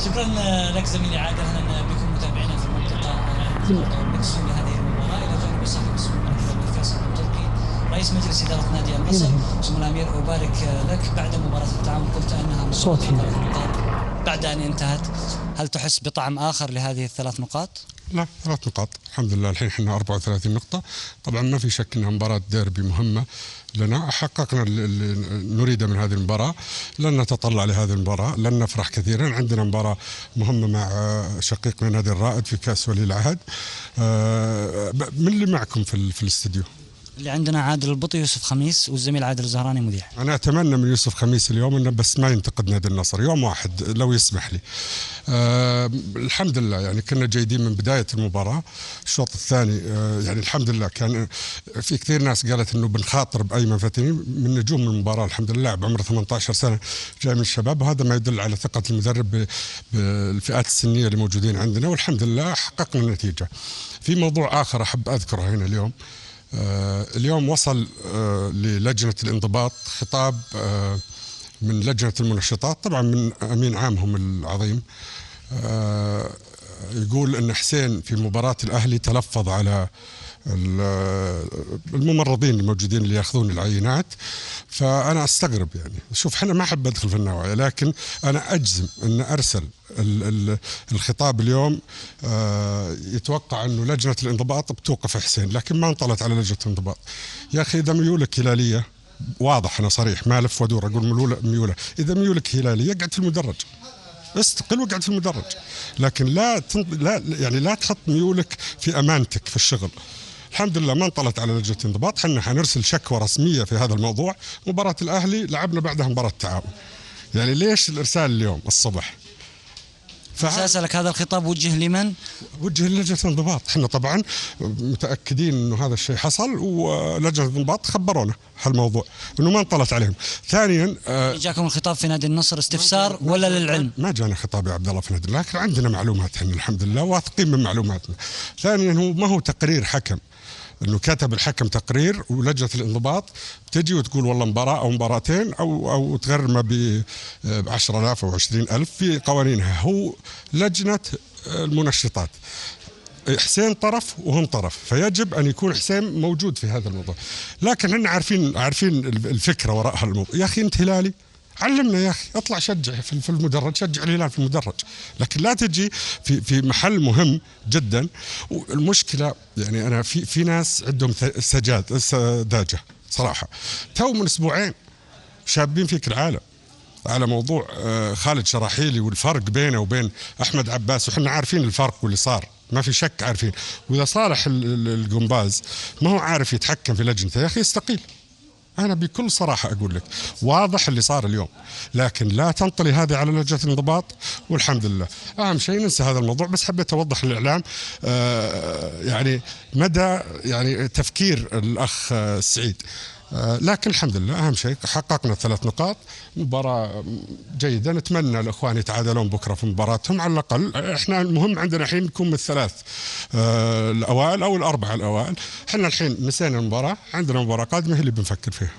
شكرا لك زميلي عادل، اهلا بكم متابعينا في المنطقه المكسوم لهذه المباراه. الى جانب صاحب السمو الملك فيصل بن تركي رئيس مجلس اداره نادي النصر. سمو الامير ابارك لك بعد مباراه التعاون، قلت انها صوتي بعد ان انتهت، هل تحس بطعم اخر لهذه الثلاث نقاط؟ لا، 3 نقاط الحمد لله. الحين احنا 34 نقطة. طبعا ما في شك انها مباراة ديربي مهمة لنا، حققنا اللي نريده من هذه المباراة، لن نتطلع لهذه المباراة، لن نفرح كثيرا. عندنا مباراة مهمة مع شقيقنا نادي الرائد في كأس ولي العهد. من اللي معكم في الاستديو؟ اللي عندنا عادل البطي، يوسف خميس، والزميل عادل الزهراني مذيع. أنا أتمنى من يوسف خميس اليوم إنه بس ما ينتقد نادي النصر يوم واحد لو يسمح لي. الحمد لله يعني كنا جيدين من بداية المباراة. الشوط الثاني يعني الحمد لله كان في كثير ناس قالت إنه بنخاطر بأيمن فتيني من نجوم المباراة. الحمد لله بعمره 18 سنة جاي من الشباب، وهذا ما يدل على ثقة المدرب بالفئات السنية اللي موجودين عندنا، والحمد لله حققنا النتيجة. في موضوع آخر أحب أذكره هنا اليوم. اليوم وصل للجنة الانضباط خطاب من لجنة المنشطات، طبعا من أمين عامهم العظيم، يقول أن حسين في مباراة الأهلي تلفظ على الممرضين الموجودين اللي ياخذون العينات. فأنا أستغرب، يعني شوف احنا ما أحب أدخل في النوايا، لكن أنا أجزم أن أرسل الخطاب اليوم. يتوقع أنه لجنة الانضباط بتوقف حسين، لكن ما انطلت على لجنة الانضباط. يا أخي إذا ميولك هلالية، واضح أنا صريح ما ألف ودور أقول ميولة، إذا ميولك هلالية اقعد في المدرج، استقل واقعد في المدرج، لكن لا تحط ميولك في أمانتك في الشغل. الحمد لله ما انطلت على لجنة الانضباط. حنا حنرسل شكوى رسمية في هذا الموضوع. مباراة الأهلي لعبنا بعدها مباراة التعاون، يعني ليش الإرسال اليوم الصبح؟ أسألك هذا الخطاب وجه لمن؟ وجه للجنة الانضباط. احنا طبعا متأكدين انه هذا الشيء حصل، ولجنة الانضباط خبرونا هالموضوع انه ما انطلت عليهم. ثانيا جاكم الخطاب في نادي النصر استفسار ولا للعلم؟ ما جانا خطاب يا عبد الله في نادي، لكن عندنا معلومات احنا الحمد لله واثقين من معلوماتنا. ثانيا هو ما هو تقرير حكم انه كتب الحكم تقرير ولجنة الانضباط تجي وتقول والله مباراة او مباراتين او تغرمه ب 10,000 او 20,000 في قوانينها. هو لجنة المنشطات، حسين طرف وهم طرف، فيجب ان يكون حسين موجود في هذا الموضوع. لكن احنا عارفين الفكرة وراء هالموضوع. يا اخي انت هلالي، علمنا يا اخي، اطلع شجع في المدرج، شجع الهلال في المدرج، لكن لا تجي في محل مهم جدا. والمشكله يعني انا في ناس عندهم سذاجه صراحه. تو من اسبوعين شابين فيك العالم على موضوع خالد شراحيلي والفرق بينه وبين احمد عباس، وحنا عارفين الفرق واللي صار ما في شك عارفين. واذا صالح القنباز ما هو عارف يتحكم في لجنته، يا اخي يستقيل. أنا بكل صراحة أقول لك واضح اللي صار اليوم، لكن لا تنطلي هذه على لجنة الانضباط. والحمد لله أهم شيء ننسى هذا الموضوع. بس حبيت أوضح للإعلام يعني مدى يعني تفكير الأخ سعيد. لكن الحمد لله أهم شيء حققنا 3 نقاط، مباراة جيدة. نتمنى الأخوان يتعادلون بكرة في مباراتهم على الأقل. إحنا المهم عندنا الحين نكون من ال3 الأوائل أو ال4 الأوائل. إحنا الحين نسينا المباراة، عندنا مباراة قادمة هي اللي بنفكر فيها.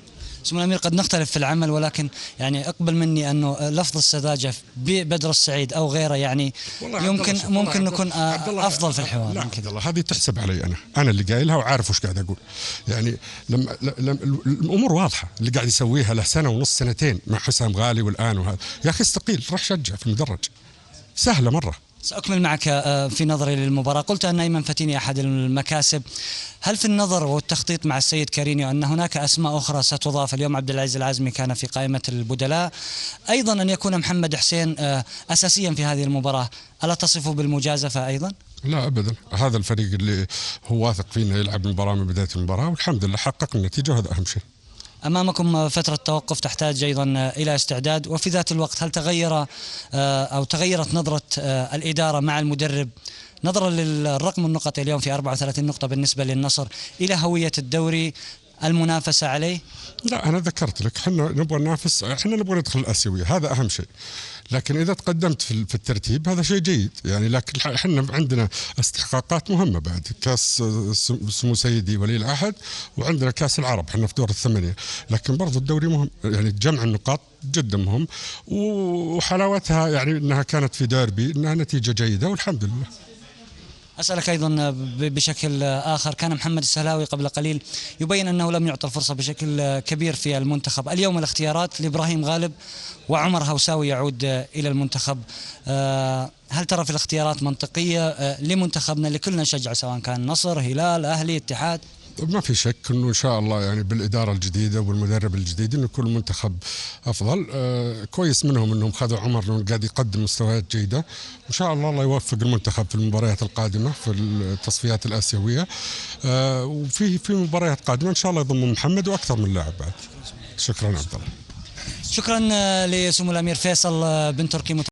سمو الأمير قد نختلف في العمل، ولكن يعني اقبل مني أنه لفظ السذاجة ببدر السعيد أو غيره يعني ممكن نكون أفضل في الحوار. لا عبد الله هذه تحسب علي، أنا اللي قايلها وعارف وش قاعد أقول. يعني لما الأمور واضحة، اللي قاعد يسويها له سنة ونص 2 مع حسام غالي والآن وهذا، يا أخي استقيل روح شجع في المدرج، سهلة مرة. سأكمل معك في نظري للمباراة. قلت أن أيمن فتيني أحد المكاسب، هل في النظر والتخطيط مع السيد كارينيو أن هناك أسماء أخرى ستضاف؟ اليوم عبد العزيز العازمي كان في قائمة البدلاء، أيضا أن يكون محمد حسين أساسيا في هذه المباراة، ألا تصفه بالمجازفة أيضا؟ لا أبدا، هذا الفريق اللي هو واثق فينا يلعب المباراة من بداية المباراة، والحمد لله حقق النتيجة وهذا أهم شيء. أمامكم فترة توقف تحتاج أيضا إلى استعداد، وفي ذات الوقت هل تغيرت نظرة الإدارة مع المدرب نظرا للرقم النقطي اليوم في 34 نقطة بالنسبة للنصر إلى هوية الدوري المنافسة عليه؟ لا أنا ذكرت لك احنا نبغى ننافس، احنا نبغى ندخل الآسيوية، هذا أهم شيء. لكن إذا تقدمت في الترتيب هذا شيء جيد يعني. لكن احنا عندنا استحقاقات مهمة بعد، كاس سمو سيدي ولي العهد، وعندنا كاس العرب، احنا في دور ال8. لكن برضو الدوري مهم، يعني جمع النقاط جدا مهم، وحلاوتها يعني انها كانت في ديربي، انها نتيجه جيده والحمد لله. أسألك أيضا بشكل آخر، كان محمد السهلاوي قبل قليل يبين أنه لم يعطى الفرصة بشكل كبير في المنتخب. اليوم الاختيارات لإبراهيم غالب وعمر هوساوي يعود إلى المنتخب، هل ترى في الاختيارات منطقية لمنتخبنا اللي كلنا نشجعه، سواء كان نصر، هلال، أهلي، اتحاد؟ ما في شك انه ان شاء الله يعني بالاداره الجديده والمدرب الجديد انه كل منتخب افضل. كويس منهم انهم خذوا عمر لانه قاعد يقدم مستويات جيده، وان شاء الله الله يوفق المنتخب في المباريات القادمه في التصفيات الاسيويه. وفي مباريات قادمه ان شاء الله يضم محمد واكثر من لاعب بعد. شكرا عبد الله. شكرا لسمو الامير فيصل بن تركي.